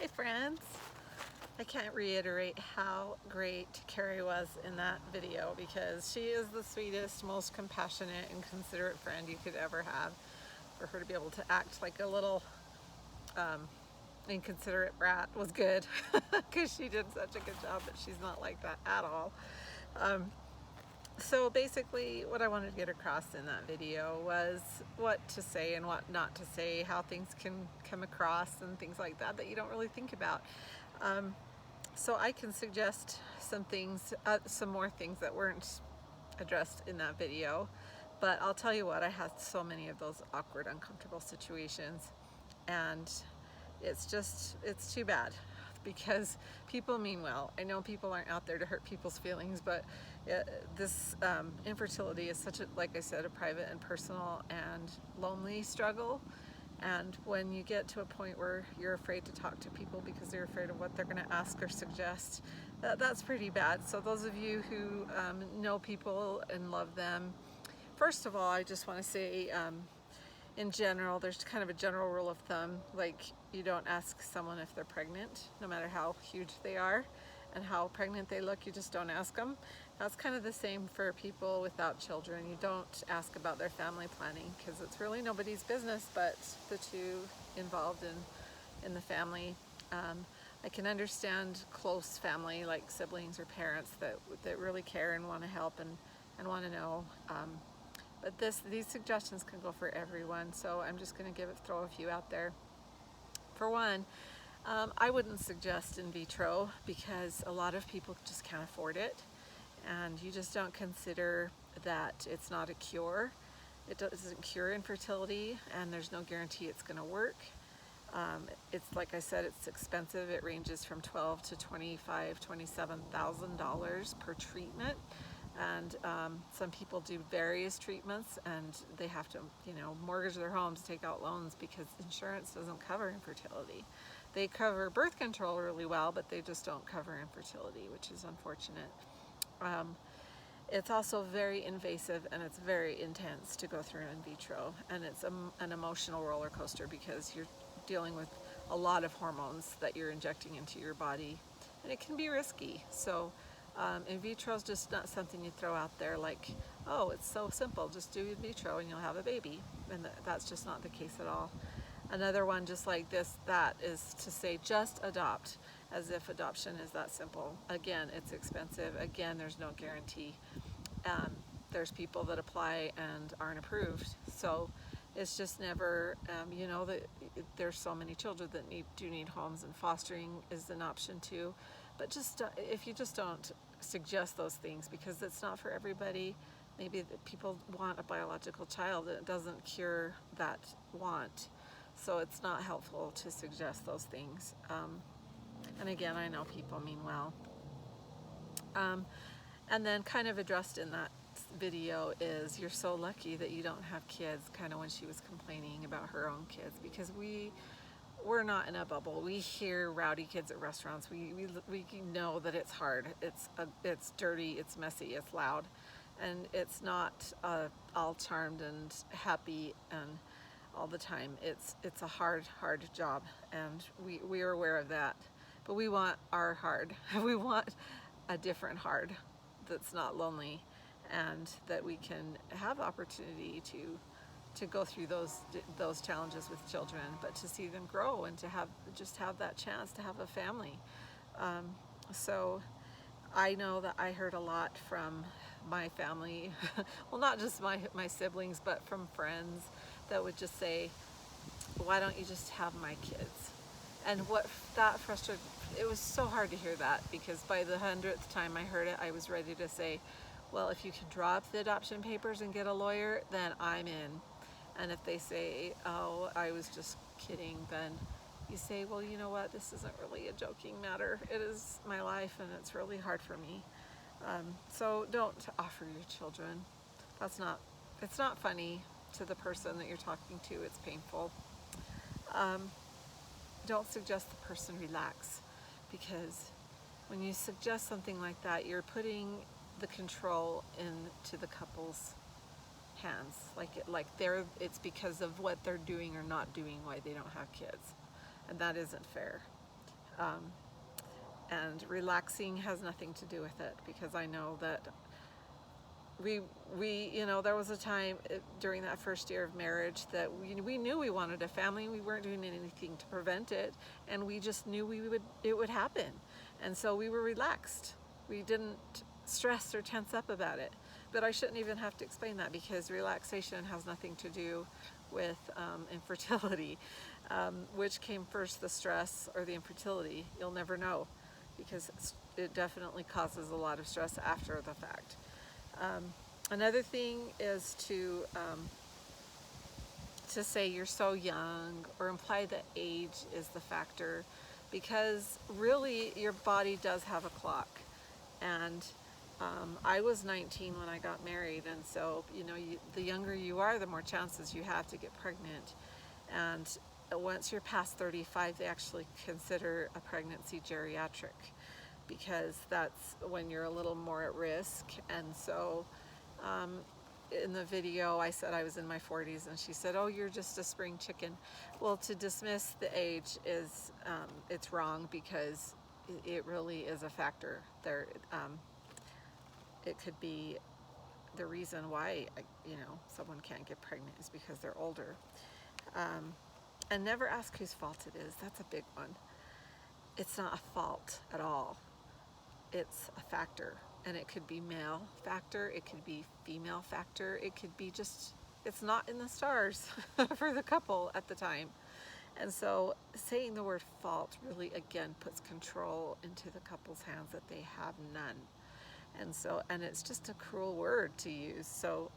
Hi friends! I can't reiterate how great Carrie was in that video because she is the sweetest, most compassionate and considerate friend you could ever have. For her to be able to act like a little inconsiderate brat was good because she did such a good job, but she's not like that at all. So basically what I wanted to get across in that video was what to say and what not to say, how things can come across and things like that that you don't really think about. So I can suggest some things, some more things that weren't addressed in that video, but I'll tell you what, I had so many of those awkward, uncomfortable situations, and it's too bad because people mean well. I know people aren't out there to hurt people's feelings, but this infertility is such a, like I said, a private and personal and lonely struggle. And when you get to a point where you're afraid to talk to people because they're afraid of what they're going to ask or suggest, that's pretty bad. So those of you who know people and love them, first of all, I just want to say, in general, there's kind of a general rule of thumb, like you don't ask someone if they're pregnant, no matter how huge they are and how pregnant they look, you just don't ask them. That's kind of the same for people without children. You don't ask about their family planning because it's really nobody's business but the two involved in the family. I can understand close family like siblings or parents that really care and want to help and want to know. But these suggestions can go for everyone, so I'm just going to throw a few out there. For one, I wouldn't suggest in vitro because a lot of people just can't afford it, and you just don't consider that it's not a cure. It doesn't cure infertility, and there's no guarantee it's going to work. It's like I said, it's expensive. It ranges from $12,000 to $25,000, $27,000 per treatment. And some people do various treatments and they have to, mortgage their homes, take out loans because insurance doesn't cover infertility. They cover birth control really well, but they just don't cover infertility, which is unfortunate. It's also very invasive and it's very intense to go through in vitro, and it's an emotional roller coaster because you're dealing with a lot of hormones that you're injecting into your body, and it can be risky. So in vitro is just not something you throw out there like, oh, it's so simple, just do in vitro and you'll have a baby. And that's just not the case at all. Another one just like that is to say just adopt, as if adoption is that simple. Again, it's expensive. Again, there's no guarantee. There's people that apply and aren't approved. So it's just never, that there's so many children that do need homes, and fostering is an option too. But just if you just don't suggest those things because it's not for everybody. Maybe people want a biological child and it doesn't cure that want. So it's not helpful to suggest those things. And again, I know people mean well. And then kind of addressed in that video is you're so lucky that you don't have kids, kind of when she was complaining about her own kids, because we're not in a bubble. We hear rowdy kids at restaurants. We know that it's hard. It's dirty, it's messy, it's loud, and it's not all charmed and happy and all the time. It's a hard job, and we are aware of that. But we want our hard. We want a different hard that's not lonely, and that we can have opportunity to go through those challenges with children, but to see them grow and to have that chance to have a family. So I know that I heard a lot from my family, well, not just my siblings, but from friends that would just say, why don't you just have my kids? And what that frustrated, it was so hard to hear that, because by the 100th time I heard it, I was ready to say, well, if you can drop the adoption papers and get a lawyer, then I'm in. And if they say, oh, I was just kidding, then you say, well, you know what, this isn't really a joking matter. It is my life and it's really hard for me. So don't offer your children. It's not funny to the person that you're talking to, it's painful. Don't suggest the person relax, because when you suggest something like that, you're putting the control into the couple's hands, it's because of what they're doing or not doing why they don't have kids, and that isn't fair. And relaxing has nothing to do with it, because I know that we there was a time during that first year of marriage that we knew we wanted a family. We weren't doing anything to prevent it, and we just knew it would happen. And so we were relaxed. We didn't stress or tense up about it. But I shouldn't even have to explain that, because relaxation has nothing to do with infertility. Which came first, the stress or the infertility? You'll never know, because it definitely causes a lot of stress after the fact. Another thing is to say you're so young, or imply that age is the factor, because really your body does have a clock. And I was 19 when I got married, and so the younger you are, the more chances you have to get pregnant. And once you're past 35, they actually consider a pregnancy geriatric, because that's when you're a little more at risk. And so in the video I said I was in my 40s, and she said, oh, you're just a spring chicken. Well, to dismiss the age is it's wrong, because it really is a factor there. It could be the reason why someone can't get pregnant is because they're older. And never ask whose fault it is. That's a big one. It's not a fault at all. It's a factor. And it could be male factor, it could be female factor, it could be just, it's not in the stars for the couple at the time. And so saying the word fault really, again, puts control into the couple's hands that they have none. And it's just a cruel word to use. So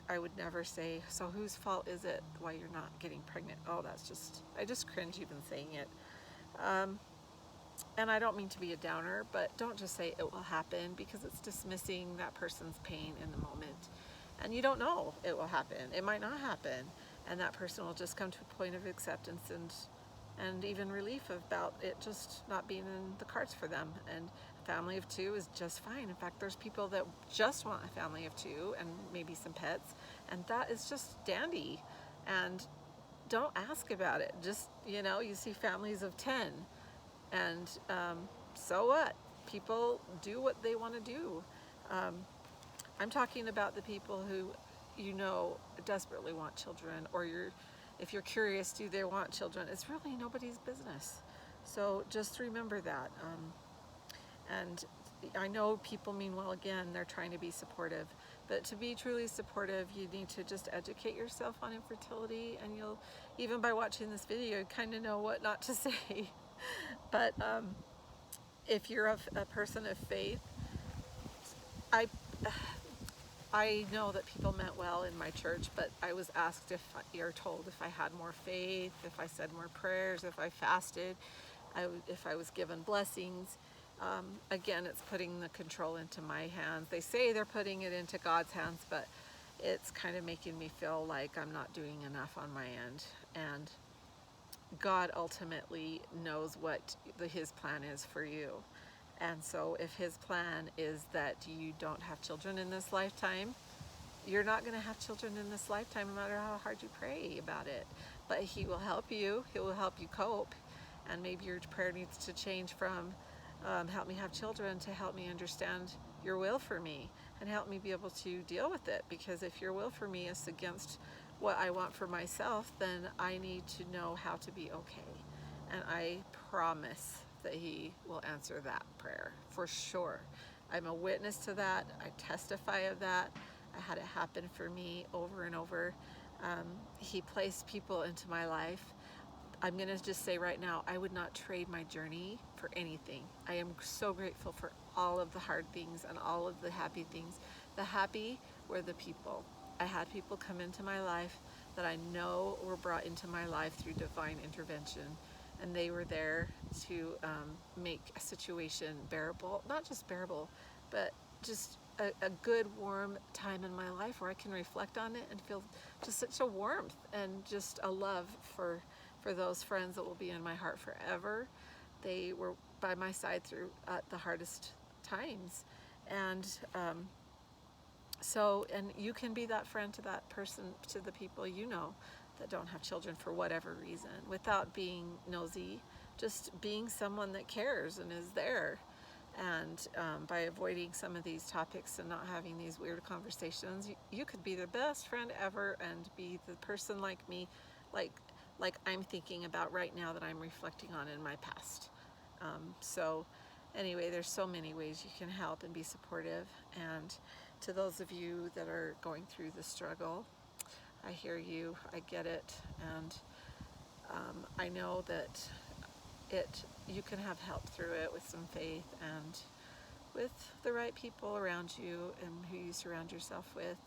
I would never say, so whose fault is it why you're not getting pregnant? Oh, I just cringe even saying it. And I don't mean to be a downer, but don't just say it will happen, because it's dismissing that person's pain in the moment. And you don't know it will happen. It might not happen. And that person will just come to a point of acceptance and even relief about it just not being in the cards for them. And a family of two is just fine. In fact, there's people that just want a family of two and maybe some pets, and that is just dandy. And don't ask about it. Just, you see families of 10. And so what? People do what they want to do. I'm talking about the people who desperately want children, or if you're curious, do they want children? It's really nobody's business. So just remember that. And I know people mean well. Again, they're trying to be supportive, but to be truly supportive, you need to just educate yourself on infertility, and you'll, even by watching this video, kind of know what not to say. But if you're a person of faith, I know that people meant well in my church, but I was asked you're told if I had more faith, if I said more prayers, if I fasted, if I was given blessings. Again, it's putting the control into my hands. They say they're putting it into God's hands, but it's kind of making me feel like I'm not doing enough on my end. And God ultimately knows what his plan is for you. And so if his plan is that you don't have children in this lifetime, you're not going to have children in this lifetime, no matter how hard you pray about it. But he will help you. He will help you cope. And maybe your prayer needs to change from help me have children to help me understand your will for me, and help me be able to deal with it. Because if your will for me is against what I want for myself, then I need to know how to be okay. And I promise that he will answer that prayer for sure. I'm a witness to that. I testify of that. I had it happen for me over and over. He placed people into my life. I'm going to just say right now, I would not trade my journey for anything. I am so grateful for all of the hard things and all of the happy things. The happy were the people. I had people come into my life that I know were brought into my life through divine intervention, and they were there to make a situation bearable. Not just bearable, but just a good, warm time in my life where I can reflect on it and feel just such a warmth and just a love for those friends that will be in my heart forever. They were by my side through the hardest times. And and you can be that friend to that person, to the people that don't have children for whatever reason, without being nosy, just being someone that cares and is there. And by avoiding some of these topics and not having these weird conversations, you could be the best friend ever and be the person like me, like I'm thinking about right now that I'm reflecting on in my past. So anyway, there's so many ways you can help and be supportive. And to those of you that are going through the struggle, I hear you, I get it, and I know that you can have help through it with some faith and with the right people around you and who you surround yourself with.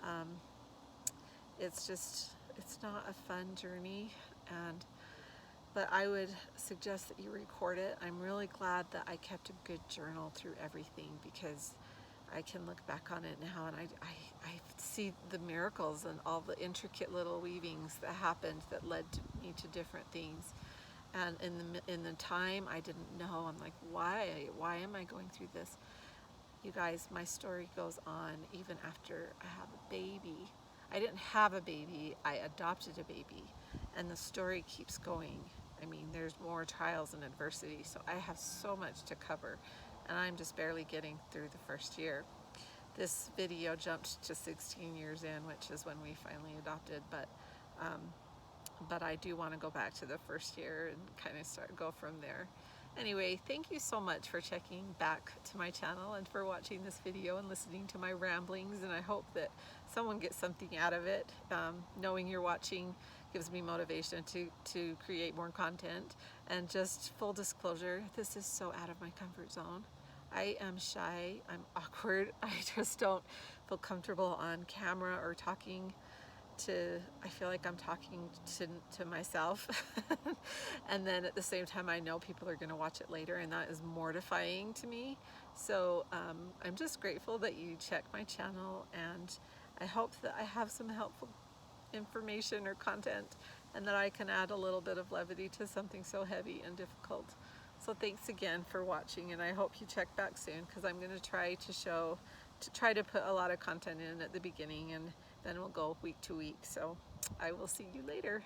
Um, it's not a fun journey, but I would suggest that you record it. I'm really glad that I kept a good journal through everything, because I can look back on it now and I see the miracles and all the intricate little weavings that happened that led me to different things. And in the time, I didn't know. I'm like, why am I going through this? You guys, my story goes on even after I have a baby. I didn't have a baby, I adopted a baby, and the story keeps going. I mean, there's more trials and adversity, so I have so much to cover, and I'm just barely getting through the first year. This video jumped to 16 years in, which is when we finally adopted, but I do want to go back to the first year and kind of go from there. Anyway, thank you so much for checking back to my channel and for watching this video and listening to my ramblings, and I hope that someone gets something out of it. Knowing you're watching gives me motivation to create more content. And just full disclosure, this is so out of my comfort zone. I am shy, I'm awkward, I just don't feel comfortable on camera or talking I feel like I'm talking to myself. And then at the same time, I know people are going to watch it later, and that is mortifying to me. So I'm just grateful that you check my channel, and I hope that I have some helpful information or content, and that I can add a little bit of levity to something so heavy and difficult. So thanks again for watching, and I hope you check back soon, because I'm going to try to put a lot of content in at the beginning, and then we'll go week to week. So I will see you later.